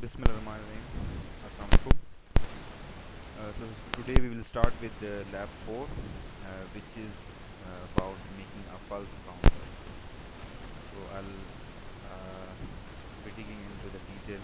Bismillahirrahmanirrahim. Assalamualaikum. So today we will start with the lab 4, which is about making a pulse counter. So I'll be digging into the detail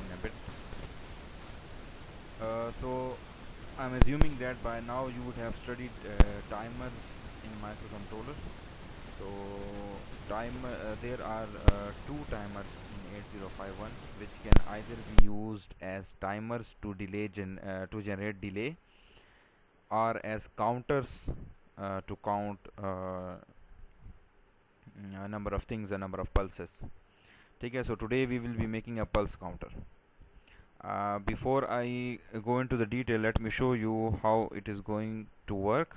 in a bit. So I'm assuming that by now you would have studied timers in microcontroller. So there are two timers in 8051 which can either be used as timers to to generate delay, or as counters to count a number of things, a number of pulses. Okay, so today we will be making a pulse counter. Before I go into the detail, let me show you how it is going to work.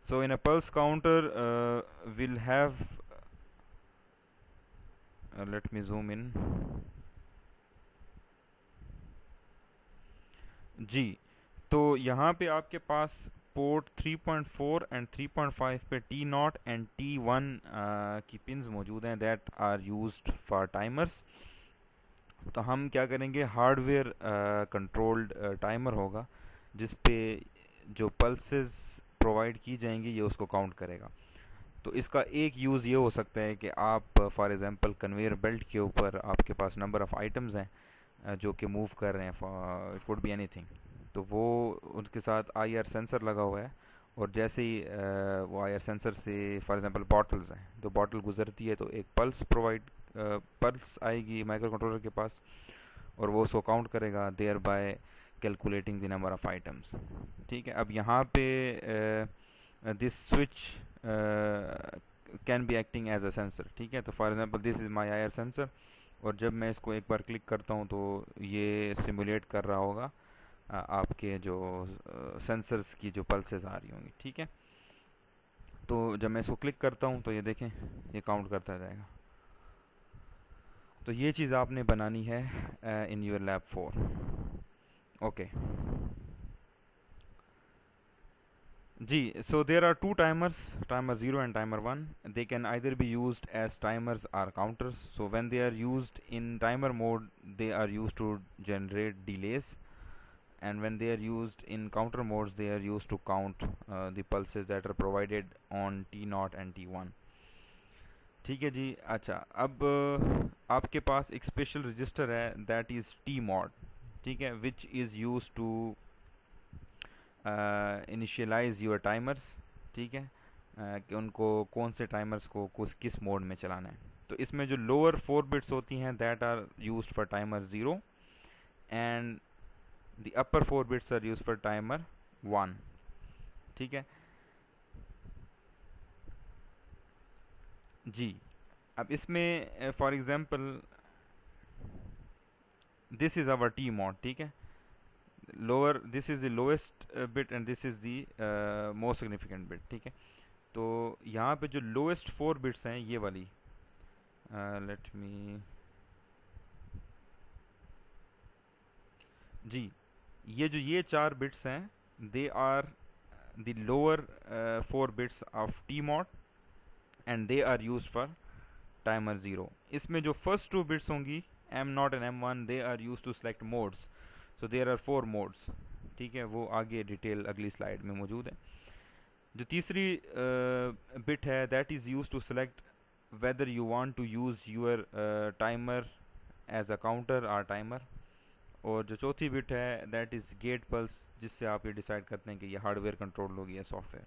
So in a pulse counter, we'll have let me zoom in. जी, तो यहाँ पे आपके पास port 3.4 and 3.5 पे T0 and T1 की pins मौजूद हैं that are used for timers. तो हम क्या करेंगे, हार्डवेयर कंट्रोल्ड टाइमर होगा जिस पे जो पल्सेस प्रोवाइड की जाएंगी ये उसको काउंट करेगा. तो इसका एक यूज़ ये हो सकता है कि आप फॉर एग्जांपल कन्वेयर बेल्ट के ऊपर आपके पास नंबर ऑफ़ आइटम्स हैं जो कि मूव कर रहे हैं, इट कुड बी एनीथिंग. तो वो उनके साथ आईआर सेंसर लगा हुआ है, और जैसे ही वो आईआर सेंसर से फॉर एग्जांपल बॉटल्स हैं, तो बॉटल गुजरती है तो एक पल्स आएगी माइक्रो कंट्रोलर के पास, और वो उसको काउंट करेगा, thereby calculating the number of items. ठीक है, अब यहाँ पे this switch can be acting as a sensor. ठीक है, तो for example this is my IR sensor, और जब मैं इसको एक बार क्लिक करता हूँ तो ये सिमुलेट कर रहा होगा आपके जो सेंसर्स की जो पल्सेस आ रही होंगी. ठीक है, तो जब मैं इसको क्लिक करता हूँ तो ये देखें ये काउंट करता जाएगा. तो ये चीज़ आपने बनानी है in your lab 4. Okay ji, so there are two timers, timer 0 and timer 1. They can either be used as timers or counters. So when they are used in timer mode, they are used to generate delays, and when they are used in counter modes, they are used to count the pulses that are provided on T0 and T1. ठीक है जी. अच्छा, अब आपके पास एक special register है that is T mod. ठीक है, which is use to initialize your timers. ठीक है, कि उनको कौन से टाइमर्स को किस मोड में चलाना है. तो इसमें जो लोअर 4 बिट्स होती हैं that are use for timer 0, and the upper 4 bits are use for timer 1. ठीक है जी. अब इसमें for example this is our T mod. ठीक है, lower this is the lowest bit and this is the most significant bit. ठीक है, तो यहाँ पे जो लोएस्ट 4 बिट्स हैं ये वाली, लेट मी जी, ये 4 बिट्स हैं, they are the lower 4 bits of T mod, and they are use for timer 0. इसमें जो फर्स्ट 2 बिट्स होंगी M0 and M1, they are use to select modes. So there are 4 modes. ठीक है, वो आगे detail अगली slide में मौजूद है. जो तीसरी बिट है that is use to select whether you want to use your timer as a counter और टाइमर. और जो चौथी बिट है दैट इज़ गेट पल्स, जिससे आप ये डिसाइड करते हैं कि ये हार्डवेयर कंट्रोल होगी या software.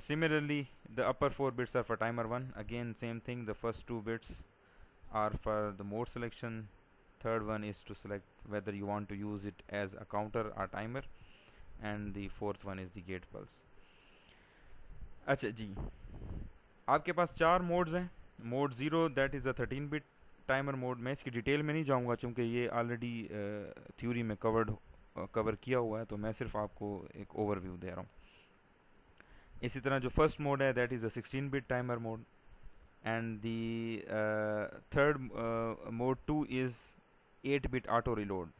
Similarly, the upper 4 bits are for timer 1. Again, same thing, the first 2 bits are for the mode selection. Third one is to select whether you want to use it as a counter or timer, and the fourth one is the gate pulse. अच्छा जी, आपके पास 4 modes हैं. Mode 0 that is a 13 bit timer mode. मैं इसकी detail में नहीं जाऊंगा चूँकि ये ऑलरेडी थ्योरी में कवर किया हुआ है, तो मैं सिर्फ आपको एक ओवरव्यू दे रहा हूँ. इसी तरह जो फर्स्ट मोड है that is a 16 bit timer mode, and the third mode 2 is 8 bit auto reload.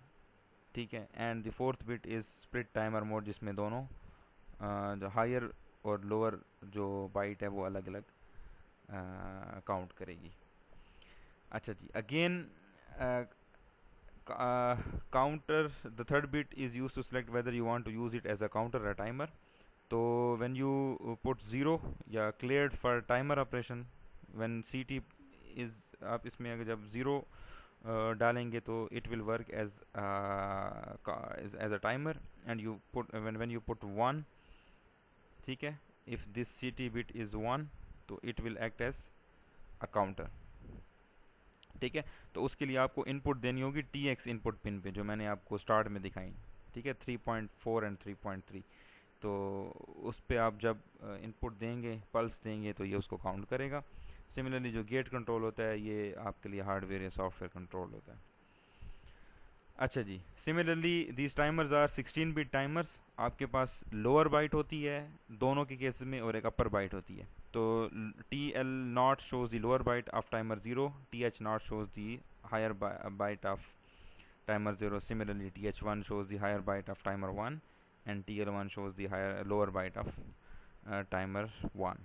ठीक है, and the fourth bit is split timer mode, जिसमें दोनों जो हायर और लोअर जो बाइट है वो अलग अलग काउंट करेगी. अच्छा जी, again counter, the third bit is used to select whether you want to use it as a counter or a timer. तो when you put 0 या cleared for timer operation, when CT is, आप इसमें अगर जब 0 डालेंगे तो it will work as a timer, and you put when you put 1, ठीक है, if this CT bit is 1 तो it will act as a counter, ठीक है। तो उसके लिए आपको इनपुट देनी होगी TX इनपुट पिन पे, जो मैंने आपको स्टार्ट में दिखाई, ठीक है, 3.4 एंड 3.3। तो उस पे आप जब इनपुट देंगे, पल्स देंगे, तो ये उसको काउंट करेगा। सिमिलरली जो गेट कंट्रोल होता है ये आपके लिए हार्डवेयर या सॉफ्टवेयर कंट्रोल होता है। अच्छा जी, similarly these timers are 16 bit timers. आपके पास लोअर बाइट होती है दोनों के केस में और एक अपर बाइट होती है। तो TL not shows the lower byte of timer 0, TH not shows the higher byte of timer 0। Similarly TH1 shows the higher byte of timer 1 and TL1 shows the lower byte of timer 1,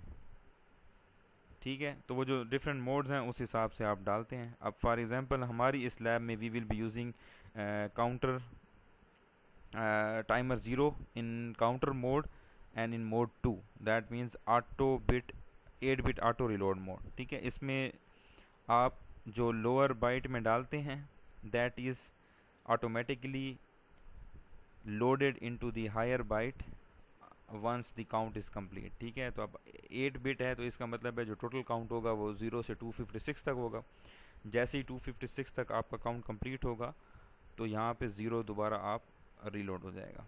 ठीक है। तो वो जो different modes हैं उस हिसाब से आप डालते हैं। अब फॉर एग्जांपल हमारी इस लैब में we will be using counter timer 0 in counter mode and in mode 2, that means auto bit 8 bit auto reload mode, ठीक है। इसमें आप जो लोअर बाइट में डालते हैं that is automatically loaded into the higher byte once the count is complete, ठीक है। तो अब 8 बिट है तो इसका मतलब है जो टोटल काउंट होगा वो 0 से 256 तक होगा। जैसे ही 256 तक आपका काउंट कंप्लीट होगा तो यहाँ पे 0 दोबारा आप रीलोड हो जाएगा,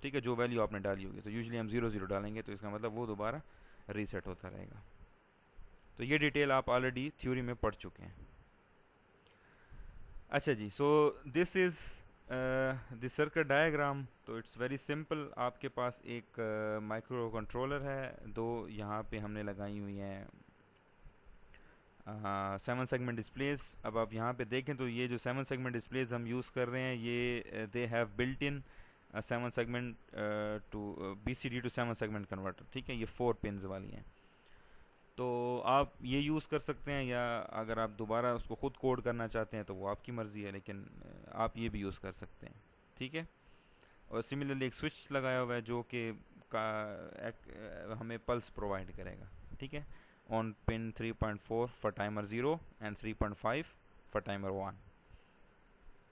ठीक है, जो वैल्यू आपने डाली होगी। तो यूजुअली हम 0 डालेंगे तो इसका मतलब वो दोबारा रीसेट होता रहेगा। तो ये डिटेल आप ऑलरेडी थ्योरी में पढ़ चुके हैं। अच्छा जी, so this is this circuit diagram. तो इट्स वेरी सिंपल। आपके पास एक माइक्रो कंट्रोलर है, दो यहाँ पे हमने लगाई हुई हैं 7 सेगमेंट डिस्प्लेस। अब आप यहाँ पे देखें तो ये जो 7 सेगमेंट डिस्प्लेस हम यूज़ कर रहे हैं ये they have built in 7 segment to BCD to 7 segment converter, ठीक है। ये 4 पिन्स वाली हैं। तो आप ये यूज़ कर सकते हैं, या अगर आप दोबारा उसको ख़ुद कोड करना चाहते हैं तो वो आपकी मर्ज़ी है, लेकिन आप ये भी यूज़ कर सकते हैं, ठीक है। और सिमिलरली एक स्विच लगाया हुआ है जो कि हमें पल्स प्रोवाइड करेगा, ठीक है, on pin 3.4 for timer 0 and 3.5 for timer 1।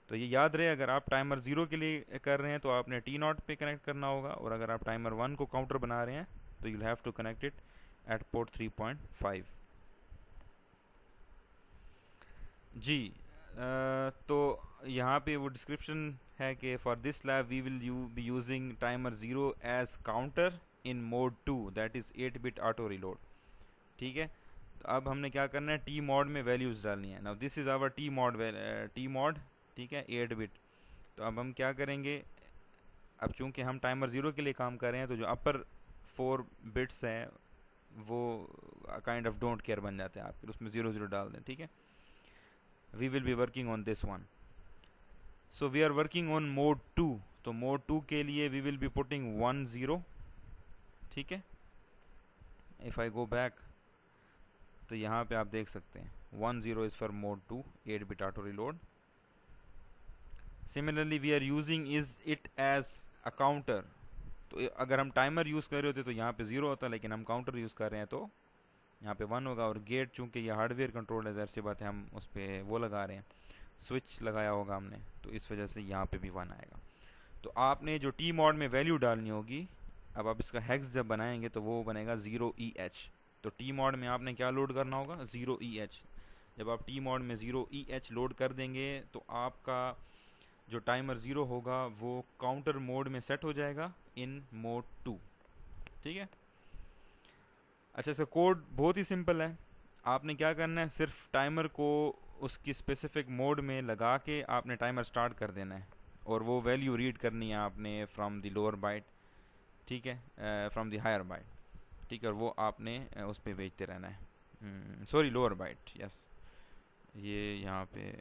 तो ये याद रहे, अगर आप टाइमर 0 के लिए कर रहे हैं तो आपने T0 पे कनेक्ट करना होगा, और अगर आप टाइमर 1 को काउंटर बना रहे हैं तो you'll have to connect it at port 3.5 जी। तो यहाँ पे वो डिस्क्रिप्शन है कि for this lab we will be using timer 0 as counter in mode 2, that is 8 bit auto reload, ठीक है। तो अब हमने क्या करना है, टी मॉड में वैल्यूज़ डालनी है। Now this is our T mod, ठीक है, 8 बिट। तो अब हम क्या करेंगे, अब चूँकि हम टाइमर 0 के लिए काम कर रहे हैं तो जो अपर 4 बिट्स हैं वो काइंड ऑफ डोंट केयर बन जाते हैं, आप फिर उसमें 0 डाल दें, ठीक है। We will be working on this one. So we are working on mode 2। तो मोड 2 के लिए वी विल बी पुटिंग 1 0, ठीक है। इफ़ आई गो बैक तो यहाँ पे आप देख सकते हैं 1 0 is for mode 2 8 bit auto reload. Similarly we are using is it as a counter. तो अगर हम टाइमर यूज़ कर रहे होते तो यहाँ पे 0 होता, लेकिन हम काउंटर यूज़ कर रहे हैं तो यहाँ पे 1 होगा। और गेट चूँकि ये हार्डवेयर कंट्रोल है, ज़ाहिर सी बात है हम उस पर वो लगा रहे हैं, स्विच लगाया होगा हमने, तो इस वजह से यहाँ पे भी 1 आएगा। तो आपने जो टी मॉड में वैल्यू डालनी होगी, अब आप इसका हेक्स जब बनाएंगे तो वो बनेगा 0EH। तो टी मॉड में आपने क्या लोड करना होगा, 0EH। जब आप टी मॉड में 0EH लोड कर देंगे तो आपका जो टाइमर 0 होगा वो काउंटर मोड में सेट हो जाएगा इन मोड 2, ठीक है। अच्छा, इसका कोड बहुत ही सिंपल है। आपने क्या करना है, सिर्फ टाइमर को उसकी स्पेसिफिक मोड में लगा के आपने टाइमर स्टार्ट कर देना है, और वो वैल्यू रीड करनी है आपने फ्रॉम द लोअर बाइट, ठीक है, फ्रॉम द हायर बाइट, ठीक है। और वो आपने उस पर भेजते रहना है, सॉरी लोअर बाइट, यस, ये यहाँ पे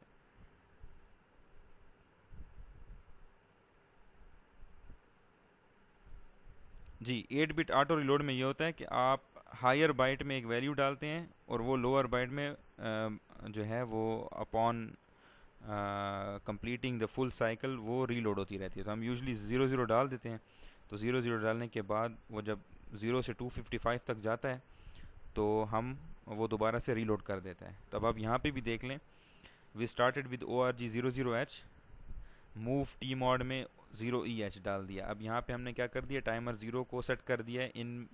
जी 8 बिट ऑटो रिलोड में ये होता है कि आप हायर बाइट में एक वैल्यू डालते हैं और वो लोअर बाइट में जो है वो upon completing the full cycle वो रीलोड होती रहती है। तो हम यूजली 0 0 डाल देते हैं। तो 0 0 डालने के बाद वो जब 0 से 255 तक जाता है तो हम वो दोबारा से रीलोड कर देता है। तब आप यहाँ पे भी देख लें, we started with ORG00H, move T mod में 0EH डाल दिया। अब यहाँ पे हमने क्या कर दिया, टाइमर 0 को सेट कर दिया है इन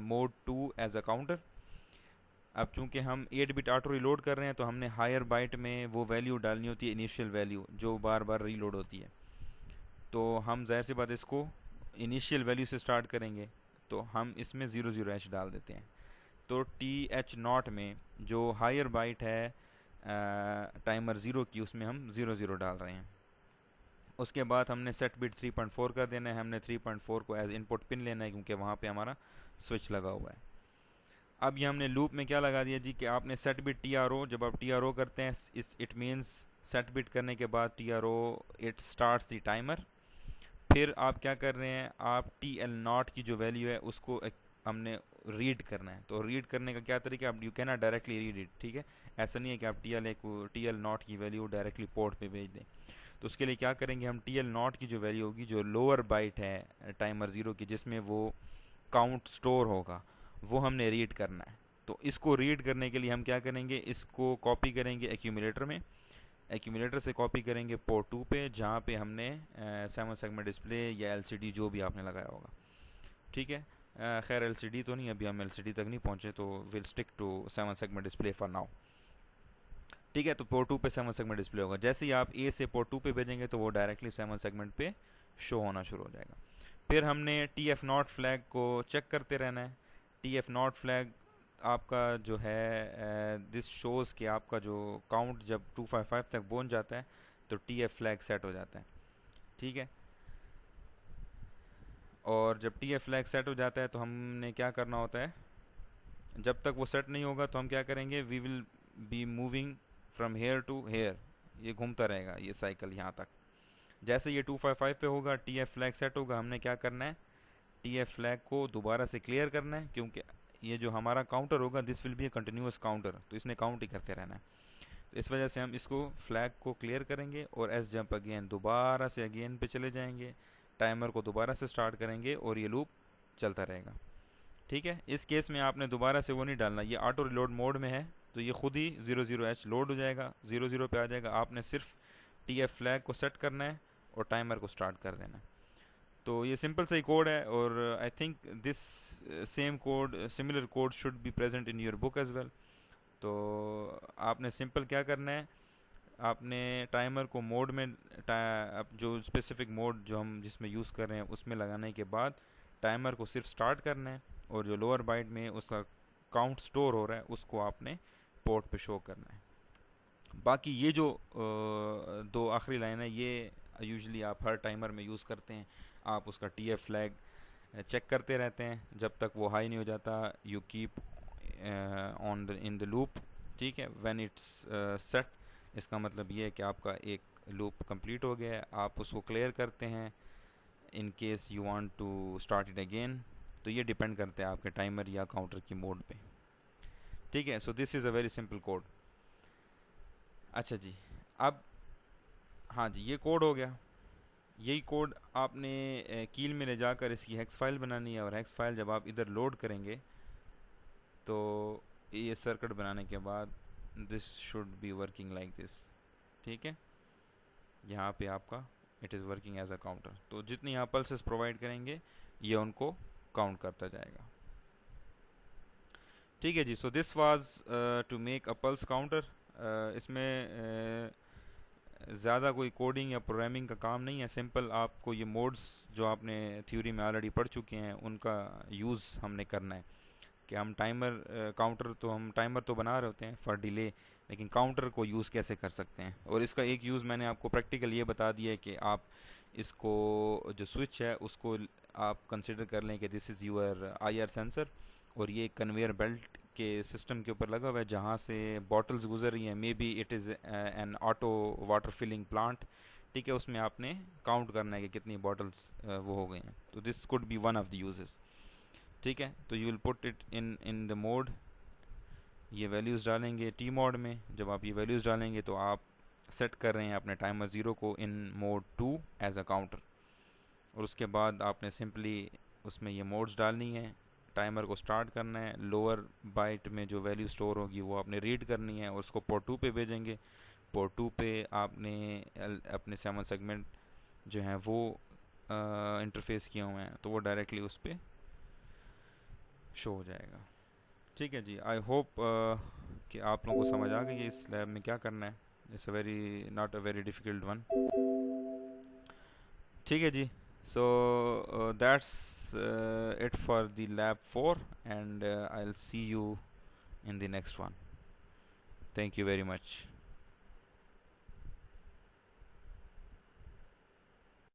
मोड 2 एज अ काउंटर। अब चूंकि हम 8 बिट ऑटो रीलोड कर रहे हैं तो हमने हायर बाइट में वो वैल्यू डालनी होती है, इनिशियल वैल्यू जो बार बार रीलोड होती है। तो हम जाहिर सी बात इसको इनिशियल वैल्यू से स्टार्ट करेंगे, तो हम इसमें 0 0H डाल देते हैं। तो TH0 में जो हायर बाइट है टाइमर 0 की, उसमें हम 0 0 डाल रहे हैं। उसके बाद हमने सेट बिट 3.4 कर देना है। हमने 3.4 को एज इनपुट पिन लेना है क्योंकि वहाँ पे हमारा स्विच लगा हुआ है। अब ये हमने लूप में क्या लगा दिया जी कि आपने सेट बिट TRO, जब आप TRO करते हैं इट मीन्स सेट बिट करने के बाद TRO it starts the timer. फिर आप क्या कर रहे हैं, आप TL0 की जो वैल्यू है उसको हमने रीड करना है। तो रीड करने का क्या तरीका, आप you can not directly read it, ठीक है। ऐसा नहीं है कि आप TL0 की वैल्यू डायरेक्टली पोर्ट पे भेज दें। तो उसके लिए क्या करेंगे, हम TL0 की जो वैल्यू होगी, जो लोअर बाइट है टाइमर 0 की जिसमें वो काउंट स्टोर होगा, वो हमने रीड करना है। तो इसको रीड करने के लिए हम क्या करेंगे, इसको कॉपी करेंगे एक्यूमुलेटर में। एक्यूमुलेटर से कॉपी करेंगे पोर्ट 2 पे जहाँ पे हमने 7 सेगमेंट डिस्प्ले या LCD जो भी आपने लगाया होगा, ठीक है। खैर LCD तो नहीं, अभी हम LCD तक नहीं पहुँचे, तो will stick to 7 segment display for now, ठीक है। तो पोर्ट 2 पे 7 सेगमेंट डिस्प्ले होगा। जैसे ही आप A से पोर्ट 2 पे भेजेंगे तो वो डायरेक्टली 7 सेगमेंट पे शो होना शुरू हो जाएगा। फिर हमने TF0 फ्लैग को चेक करते रहना है। TF0 फ्लैग आपका जो है दिस शोज़ कि आपका जो काउंट जब 255 तक पहुंच जाता है तो TF फ्लैग सेट हो जाता है, ठीक है। और जब TF फ्लैग सेट हो जाता है तो हमने क्या करना होता है, जब तक वो सेट नहीं होगा तो हम क्या करेंगे, we will be moving from here to here, ये घूमता रहेगा ये साइकिल यहाँ तक। जैसे ये 255 पे होगा, TF फ्लैग सेट होगा, हमने क्या करना है, TF फ्लैग को दोबारा से क्लियर करना है क्योंकि ये जो हमारा काउंटर होगा this will be a continuous counter, तो इसने काउंट ही करते रहना है। तो इस वजह से हम इसको फ्लैग को क्लियर करेंगे और एस जंप अगेन दोबारा से अगेन पे चले जाएंगे, टाइमर को दोबारा से स्टार्ट करेंगे और ये लूप चलता रहेगा, ठीक है। इस केस में आपने दोबारा से वो नहीं डालना, ये ऑटो रिलोड मोड में है तो ये खुद ही 0 0H लोड हो जाएगा, 0 0 पे आ जाएगा। आपने सिर्फ TF फ्लैग को सेट करना है और टाइमर को स्टार्ट कर देना है। तो ये सिंपल सा ही कोड है और I think this same code, similar code should be present in your book as well. तो आपने सिंपल क्या करना है, आपने टाइमर को मोड में जो स्पेसिफिक मोड जो हम जिसमें यूज़ कर रहे हैं उसमें लगाने के बाद टाइमर को सिर्फ स्टार्ट करना है और जो लोअर बाइट में उसका काउंट स्टोर हो रहा है उसको आपने पोर्ट पे शो करना है। बाकी ये जो दो आखिरी लाइन है ये यूजुअली आप हर टाइमर में यूज़ करते हैं। आप उसका TF फ्लैग चेक करते रहते हैं जब तक वो हाई नहीं हो जाता, you keep on the in the loop, ठीक है। व्हेन इट्स सेट, इसका मतलब ये है कि आपका एक लूप कंप्लीट हो गया है, आप उसको क्लियर करते हैं in case you want to start it again. तो ये डिपेंड करता है आपके टाइमर या काउंटर की मोड पे, ठीक है। सो this is a very simple code. अच्छा जी, अब हाँ जी, ये कोड हो गया। यही कोड आपने कील में ले जाकर इसकी हेक्स फाइल बनानी है और हेक्स फाइल जब आप इधर लोड करेंगे तो ये सर्किट बनाने के बाद this should be working like this, ठीक है। यहाँ पे आपका it is working as a counter, तो जितनी आप पल्सेस प्रोवाइड करेंगे ये उनको काउंट करता जाएगा, ठीक है जी। So this was to make a pulse counter. इसमें ज़्यादा कोई कोडिंग या प्रोग्रामिंग का काम नहीं है, सिंपल आपको ये मोड्स जो आपने थ्योरी में ऑलरेडी पढ़ चुके हैं उनका यूज़ हमने करना है कि हम टाइमर काउंटर तो हम टाइमर तो बना रहे होते हैं फॉर डिले, लेकिन काउंटर को यूज़ कैसे कर सकते हैं। और इसका एक यूज़ मैंने आपको प्रैक्टिकल ये बता दिया है कि आप इसको जो स्विच है उसको आप कंसिडर कर लें कि this is your IR sensor और ये कन्वेयर बेल्ट के सिस्टम के ऊपर लगा हुआ है जहाँ से बॉटल्स गुजर रही हैं, maybe it is an auto water filling plant, ठीक है। उसमें आपने काउंट करना है कि कितनी बॉटल्स वो हो गई हैं। तो this could be one of the uses, ठीक है। तो you will put it in the mode, ये वैल्यूज़ डालेंगे T मोड में। जब आप ये वैल्यूज़ डालेंगे तो आप सेट कर रहे हैं अपने टाइमर ज़ीरो को इन मोड 2 एज अ काउंटर। और उसके बाद आपने सिंपली उसमें ये मोड्स डालनी है, टाइमर को स्टार्ट करना है, लोअर बाइट में जो वैल्यू स्टोर होगी वो आपने रीड करनी है और उसको पोर्ट 2 पे भेजेंगे। पोर्ट 2 पे आपने अपने 7 सेगमेंट जो हैं वो इंटरफेस किए हुए हैं, तो वो डायरेक्टली उस पर शो हो जाएगा। ठीक है जी, आई होप कि आप लोगों को समझ आ गई है इस लैब में क्या करना है। It's a very not a very difficult one. ठीक है जी, so that's it for the lab 4, and I'll see you in the next one. Thank you very much.